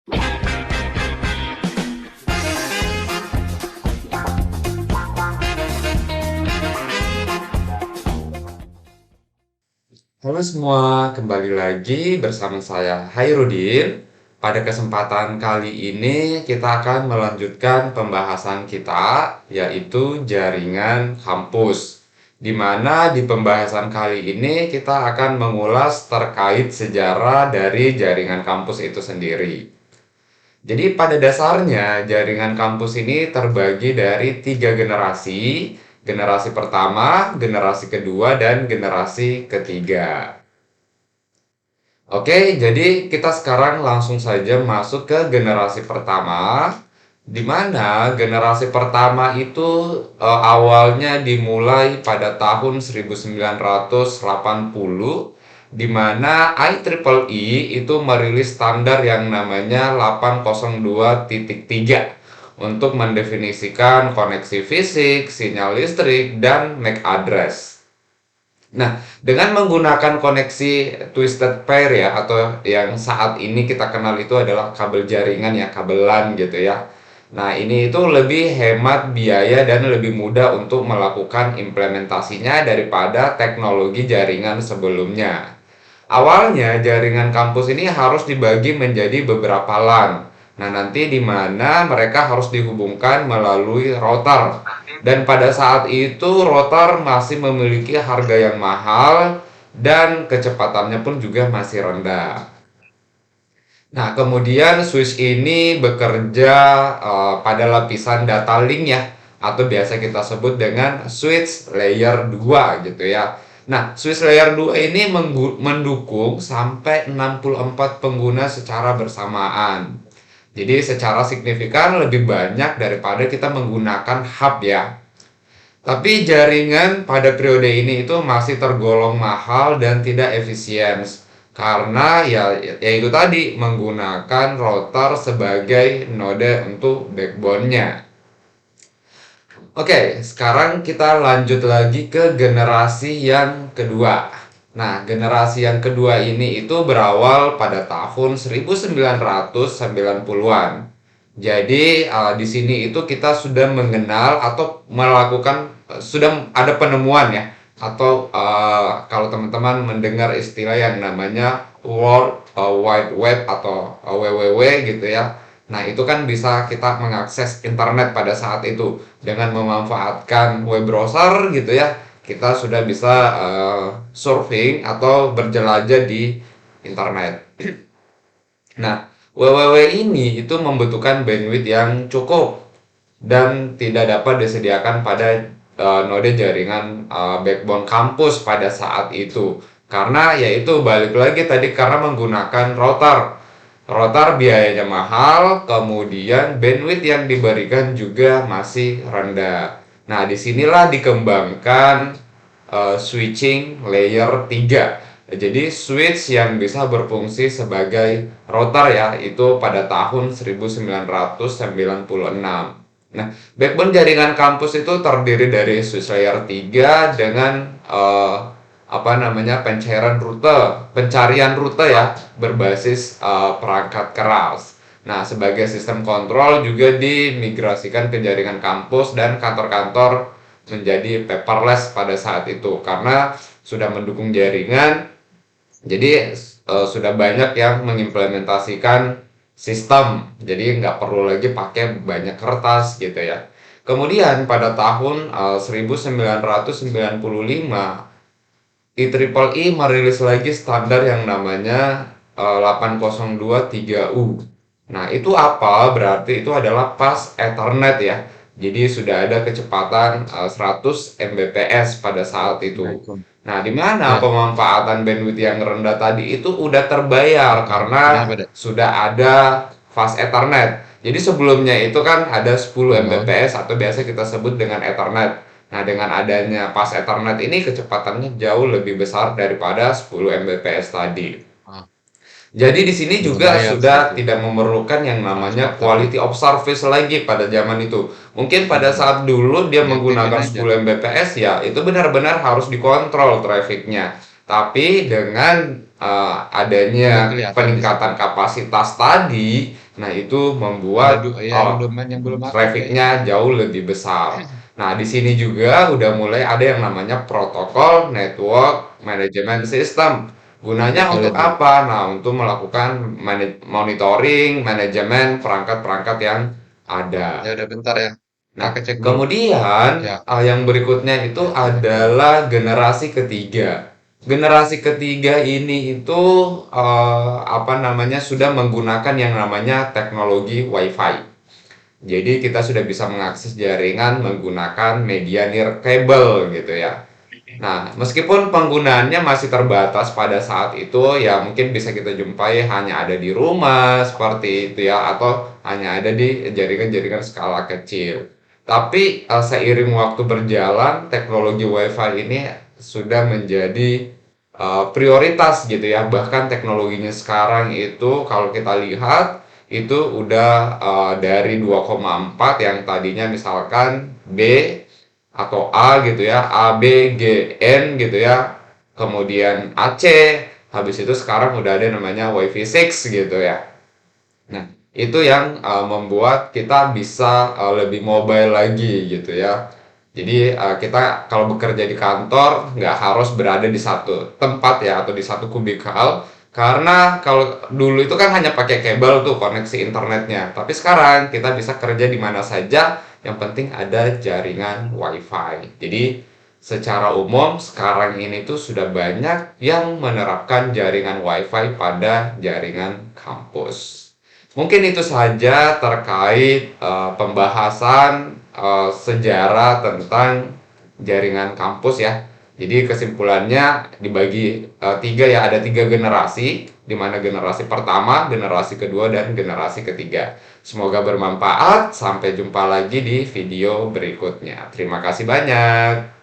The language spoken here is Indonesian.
Halo semua, kembali lagi bersama saya Hairudin. Pada kesempatan kali ini kita akan melanjutkan pembahasan kita, yaitu jaringan kampus. Di mana di pembahasan kali ini kita akan mengulas terkait sejarah dari jaringan kampus itu sendiri. Jadi pada dasarnya jaringan kampus ini terbagi dari tiga generasi. Generasi pertama, generasi kedua, dan generasi ketiga. Oke, jadi kita sekarang langsung saja masuk ke generasi pertama, di mana generasi pertama itu awalnya dimulai pada tahun 1980, di mana IEEE itu merilis standar yang namanya 802.3 untuk mendefinisikan koneksi fisik, sinyal listrik, dan MAC address. Nah, dengan menggunakan koneksi twisted pair ya, atau yang saat ini kita kenal itu adalah kabel jaringan ya, kabel LAN gitu ya. Nah, ini itu lebih hemat biaya dan lebih mudah untuk melakukan implementasinya daripada teknologi jaringan sebelumnya. Awalnya jaringan kampus ini harus dibagi menjadi beberapa LAN. Nah, nanti di mana mereka harus dihubungkan melalui router. Dan pada saat itu router masih memiliki harga yang mahal dan kecepatannya pun juga masih rendah. Nah, kemudian switch ini bekerja pada lapisan data link ya, atau biasa kita sebut dengan switch layer 2 gitu ya. Nah, switch layer 2 ini mendukung sampai 64 pengguna secara bersamaan. Jadi secara signifikan lebih banyak daripada kita menggunakan hub ya. Tapi jaringan pada periode ini itu masih tergolong mahal dan tidak efisien karena yaitu tadi menggunakan router sebagai node untuk backbone-nya. Oke, sekarang kita lanjut lagi ke generasi yang kedua. Nah, generasi yang kedua ini itu berawal pada tahun 1990-an. Jadi, di sini itu kita sudah mengenal atau melakukan sudah ada penemuan ya, atau kalau teman-teman mendengar istilah yang namanya World Wide Web atau WWW gitu ya. Nah, itu kan bisa kita mengakses internet pada saat itu dengan memanfaatkan web browser gitu ya. Kita sudah bisa surfing atau berjelajah di internet. Nah, WWW ini itu membutuhkan bandwidth yang cukup dan tidak dapat disediakan pada node jaringan backbone kampus pada saat itu. Karena yaitu balik lagi tadi karena menggunakan router. Router biayanya mahal, kemudian bandwidth yang diberikan juga masih rendah. Nah, disinilah dikembangkan switching layer 3. Jadi switch yang bisa berfungsi sebagai router ya, itu pada tahun 1996. Nah, backbone jaringan kampus itu terdiri dari switch layer 3 dengan pencarian rute ya berbasis perangkat keras. Nah, sebagai sistem kontrol juga dimigrasikan ke jaringan kampus dan kantor-kantor menjadi paperless pada saat itu karena sudah mendukung jaringan. Jadi sudah banyak yang mengimplementasikan sistem, jadi nggak perlu lagi pakai banyak kertas gitu ya. Kemudian pada tahun 1995 IEEE merilis lagi standar yang namanya 802.3U. Nah, itu apa? Berarti itu adalah fast Ethernet ya. Jadi sudah ada kecepatan 100 Mbps pada saat itu. Nah, di mana Ya, pemanfaatan bandwidth yang rendah tadi itu udah terbayar karena kenapa, Dek? sudah ada fast Ethernet. Jadi sebelumnya itu kan ada 10 Oh, Mbps atau biasa kita sebut dengan Ethernet. Nah, dengan adanya fast Ethernet ini kecepatannya jauh lebih besar daripada 10 Mbps tadi. ah, Jadi di sini belum juga kebayang sih sudah itu tidak memerlukan yang namanya transporter ya. quality of service lagi pada zaman itu. Mungkin pada saat dulu dia Diaktifin menggunakan aja. 10 Mbps ya, itu benar-benar harus dikontrol trafficnya. Tapi dengan Nggak adanya kelihatan di situ. peningkatan kapasitas tadi, Nah, itu membuat Ya, ada domain yang belum aktif kayaknya. traffic-nya jauh lebih besar. Nah, di sini juga udah mulai ada yang namanya protokol network management system. Gunanya Betul untuk itu. apa? Nah, untuk melakukan monitoring, manajemen perangkat-perangkat yang Ya ada. udah bentar ya. Nah, Kakak cek dulu. kemudian Ya, yang berikutnya itu ya kita cek dulu. adalah generasi ketiga. Generasi ketiga ini itu apa namanya sudah menggunakan yang namanya teknologi WiFi. Jadi kita sudah bisa mengakses jaringan menggunakan media nirkabel gitu ya. Nah, meskipun penggunaannya masih terbatas pada saat itu, ya mungkin bisa kita jumpai hanya ada di rumah seperti itu ya, atau hanya ada di jaringan-jaringan skala kecil. Tapi seiring waktu berjalan, teknologi WiFi ini sudah menjadi prioritas gitu ya. Bahkan teknologinya sekarang itu kalau kita lihat itu udah dari 2,4 yang tadinya misalkan B atau A gitu ya, A, B, G, N gitu ya, kemudian AC, habis itu sekarang udah ada namanya Wi-Fi 6 gitu ya. Nah, itu yang membuat kita bisa lebih mobile lagi gitu ya. Jadi kita kalau bekerja di kantor nggak harus berada di satu tempat ya atau di satu kubikel, karena kalau dulu itu kan hanya pakai kabel tuh koneksi internetnya. Tapi sekarang kita bisa kerja di mana saja, yang penting ada jaringan WiFi. Jadi secara umum sekarang ini tuh sudah banyak yang menerapkan jaringan WiFi pada jaringan kampus. Mungkin itu saja terkait pembahasan sejarah tentang jaringan kampus ya. Jadi kesimpulannya dibagi tiga ya, ada tiga generasi, di mana generasi pertama, generasi kedua, dan generasi ketiga. Semoga bermanfaat. Sampai jumpa lagi di video berikutnya. Terima kasih banyak.